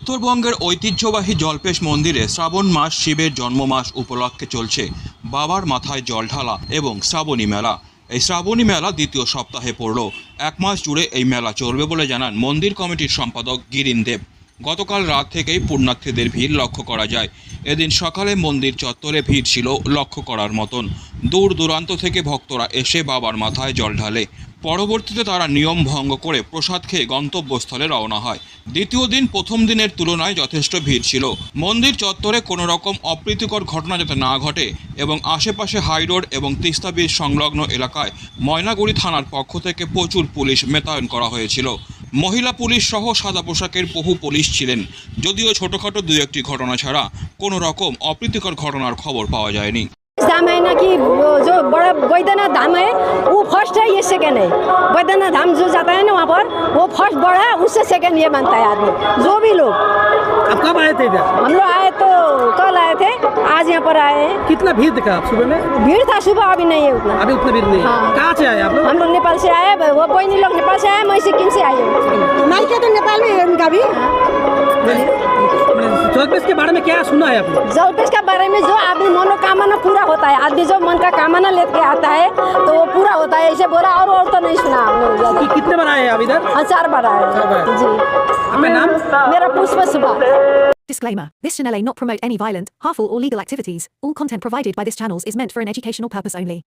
উত্তরবঙ্গের ঐতিহ্যবাহী জল্পেশ মন্দিরে শ্রাবণ মাস শিবের জন্মমাস উপলক্ষে চলছে বাবার মাথায় জল ঢালা এবং শ্রাবণী মেলা। এই শ্রাবণী মেলা দ্বিতীয় সপ্তাহে পড়ল। এক মাস জুড়ে এই মেলা চলবে বলে জানান মন্দির কমিটির সম্পাদক গিরিন দেব। গতকাল রাত থেকেই পুণ্যার্থীদের ভিড় লক্ষ্য করা যায়। এদিন সকালে মন্দির চত্বরে ভিড় ছিল লক্ষ্য করার মতন। দূর দূরান্ত থেকে ভক্তরা এসে বাবার মাথায় জল ঢালে। পরবর্তীতে তারা নিয়ম ভঙ্গ করে প্রসাদ খেয়ে গন্তব্যস্থলে রওনা হয়। দ্বিতীয় দিন প্রথম দিনের তুলনায় যথেষ্ট ভিড় ছিল। মন্দির চত্বরে কোনো রকম অপ্রীতিকর ঘটনা যাতে না ঘটে এবং আশেপাশে হাইরোড এবং তিস্তা ব্রিজ সংলগ্ন এলাকায় ময়নাগুড়ি থানার পক্ষ থেকে প্রচুর পুলিশ মোতায়েন করা হয়েছিল। মহিলা পুলিশ সহ সাদা পোশাকের বহু পুলিশ ছিলেন। যদিও ছোটোখাটো দু একটি ঘটনা ছাড়া কোনো রকম অপ্রীতিকর ঘটনার खबर पावा जाएगी। धाम है ना कि जो बड़ा बैद्यनाथ धाम है वो फर्स्ट है, ये सेकंड है। बैद्यनाथ धाम जो जाता है ना वहाँ पर वो फर्स्ट बड़ा है, उससे सेकंड ये बनता है आदमी। जो भी लोग आप कब आए थे इधर? हम लोग आए तो कल आए थे, आज यहाँ पर आए हैं। कितना भीड़ दिखा आप सुबह में? भीड़ था सुबह, अभी नहीं है उतना। अभी उतना भीड़ नहीं है। हाँ। कहाँ से आए आप लोग? हम लोग नेपाल से आए, वो बहनी लोग नेपाल से आए, मैं सिक्किम से आई हूँ। माई के तो नेपाल में है उनका भी। जलपेश के बारे में क्या सुना है आपने? जलपेश के बारे में जो आदमी मनोकामना पूरा होता है, आदमी जो मन का कामना लेके आता है तो वो पूरा होता है, ऐसे बोला। और तो नहीं सुना हम लोग ज्यादा। कितने बार आए हैं आप इधर? हाँ, 4 बार आए चार बार। जी। आपका नाम? मेरा पुष्प सुबह। Disclaimer. This channel may not promote any violent, harmful or legal activities. All content provided by this channel is meant for an educational purpose only.